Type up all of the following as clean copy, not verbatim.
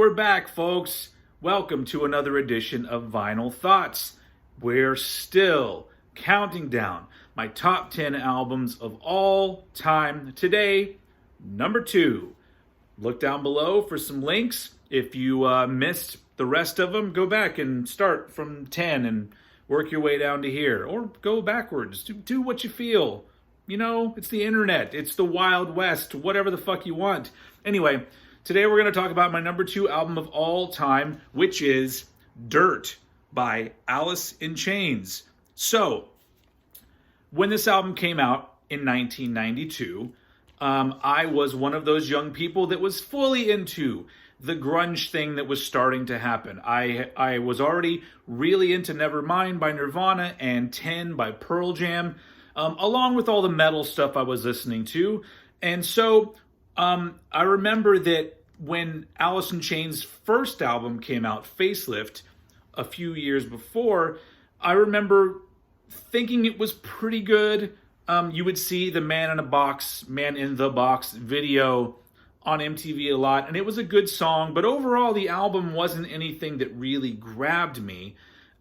we're back, folks. Welcome to another edition of Vinyl Thoughts. We're still counting down my top 10 albums of all time. Today, number 2. Look down below for some links. If you missed the rest of them, go back and start from 10 and work your way down to here. Or go backwards. Do what you feel. You know, it's the internet. It's the Wild West. Whatever the fuck you want. Anyway, today we're going to talk about my number 2 album of all time, which is Dirt by Alice in Chains. So, when this album came out in 1992, I was one of those young people that was fully into the grunge thing that was starting to happen. I was already really into Nevermind by Nirvana and 10 by Pearl Jam, along with all the metal stuff I was listening to. And so I remember that when Alice in Chains' first album came out, Facelift, a few years before, I remember thinking it was pretty good. You would see the Man in the Box video on MTV a lot, and it was a good song, but overall the album wasn't anything that really grabbed me.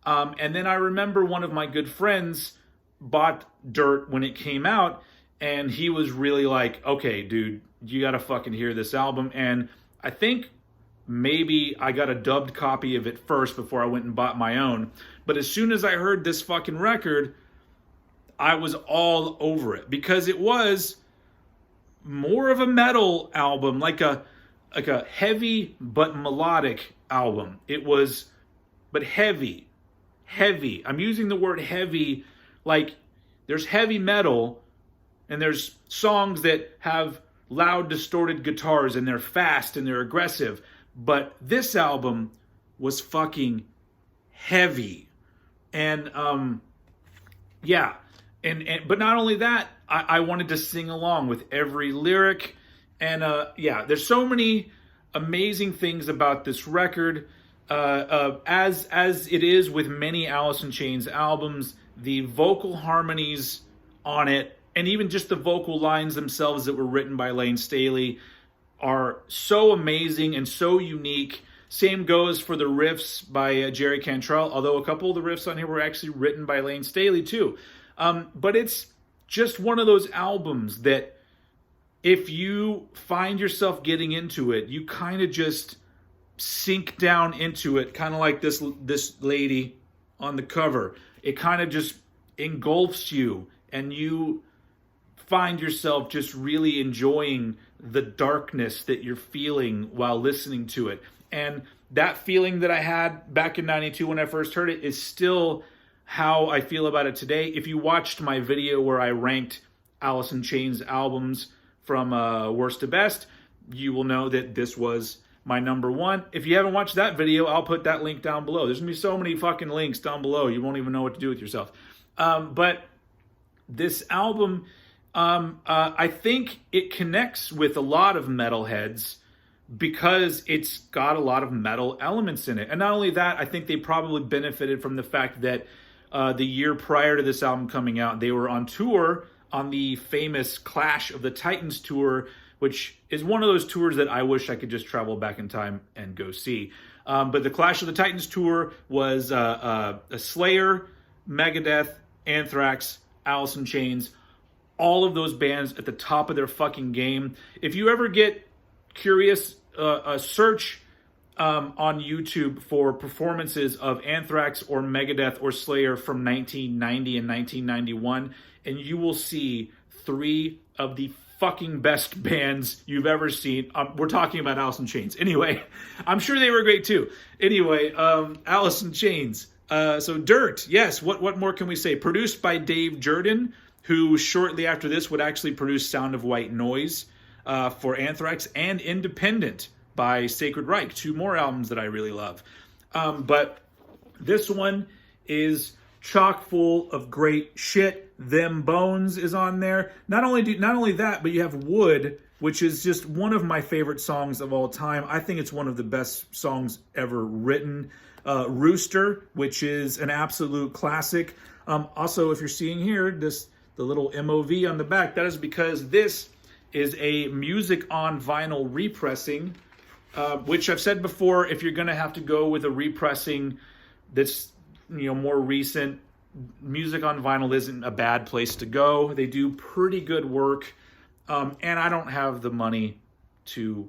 And then I remember one of my good friends bought Dirt when it came out, and he was really like, okay, dude, you gotta fucking hear this album. And I think maybe I got a dubbed copy of it first before I went and bought my own. But as soon as I heard this fucking record, I was all over it, because it was more of a metal album, like a heavy but melodic album. It was, but heavy. I'm using the word heavy, like there's heavy metal and there's songs that have loud distorted guitars and they're fast and they're aggressive. But this album was fucking heavy. And yeah. And but not only that, I wanted to sing along with every lyric. And yeah, there's so many amazing things about this record. As it is with many Alice in Chains albums, the vocal harmonies on it, and even just the vocal lines themselves that were written by Lane Staley, are so amazing and so unique. Same goes for the riffs by Jerry Cantrell, although a couple of the riffs on here were actually written by Lane Staley too. But it's just one of those albums that if you find yourself getting into it, you kind of just sink down into it, kind of like this lady on the cover. It kind of just engulfs you, and you find yourself just really enjoying the darkness that you're feeling while listening to it. And that feeling that I had back in 92 when I first heard it is still how I feel about it today. If you watched my video where I ranked Alice in Chains albums from worst to best, you will know that this was my number 1. If you haven't watched that video, I'll put that link down below. There's gonna be so many fucking links down below, you won't even know what to do with yourself. But this album, I think it connects with a lot of metalheads because it's got a lot of metal elements in it. And not only that, I think they probably benefited from the fact that the year prior to this album coming out, they were on tour on the famous Clash of the Titans tour, which is one of those tours that I wish I could just travel back in time and go see. But the Clash of the Titans tour was a Slayer, Megadeth, Anthrax, Alice in Chains, all of those bands at the top of their fucking game. If you ever get curious, search on YouTube for performances of Anthrax or Megadeth or Slayer from 1990 and 1991, and you will see 3 of the fucking best bands you've ever seen. We're talking about Alice in Chains. Anyway, I'm sure they were great too. Anyway, Alice in Chains. So Dirt, yes, what more can we say? Produced by Dave Jerden, who shortly after this would actually produce Sound of White Noise for Anthrax, and Independent by Sacred Reich, 2 more albums that I really love. But this one is chock full of great shit. Them Bones is on there. Not only that, but you have Wood, which is just one of my favorite songs of all time. I think it's one of the best songs ever written. Rooster, which is an absolute classic. Also, if you're seeing here, the little MOV on the back, that is because this is a Music on Vinyl repressing which I've said before, if you're going to have to go with a repressing that's more recent, music on vinyl isn't a bad place to go. They do pretty good work, and I don't have the money to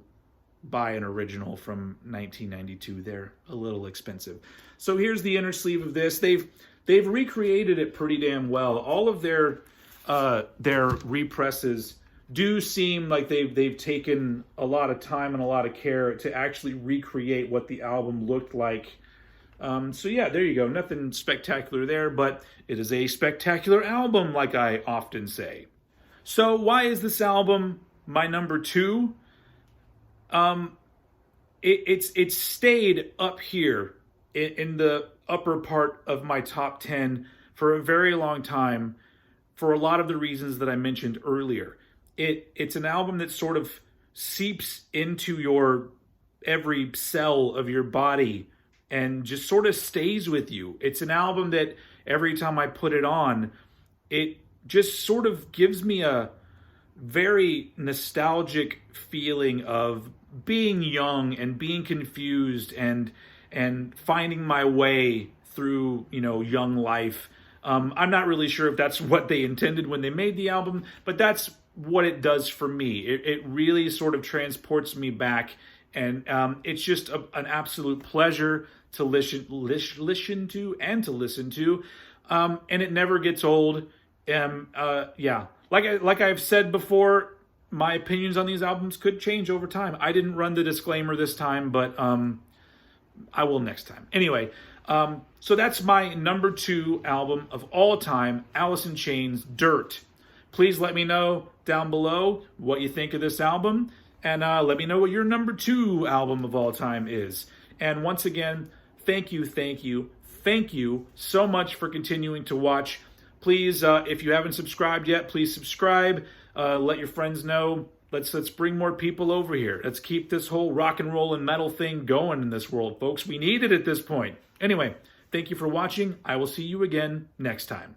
buy an original from 1992. They're a little expensive. So here's the inner sleeve of this. They've recreated it pretty damn well. All of their represses do seem like they've taken a lot of time and a lot of care to actually recreate what the album looked like. So yeah, there you go. Nothing spectacular there, but it is a spectacular album, like I often say. So why is this album my number 2? It's stayed up here in the upper part of my top 10 for a very long time, for a lot of the reasons that I mentioned earlier. It's an album that sort of seeps into your every cell of your body and just sort of stays with you. It's an album that every time I put it on, it just sort of gives me a very nostalgic feeling of being young and being confused and finding my way through, young life. I'm not really sure if that's what they intended when they made the album, but that's what it does for me. It really sort of transports me back, and it's just an absolute pleasure to listen to, and it never gets old. Yeah, like I've said before, my opinions on these albums could change over time. I didn't run the disclaimer this time, but I will next time. Anyway, so that's my number 2 album of all time, Alice in Chains' Dirt. Please let me know down below what you think of this album, and let me know what your number 2 album of all time is. And once again, thank you so much for continuing to watch. Please, if you haven't subscribed yet, please subscribe. Let your friends know. Let's bring more people over here. Let's keep this whole rock and roll and metal thing going in this world, folks. We need it at this point. Anyway, thank you for watching. I will see you again next time.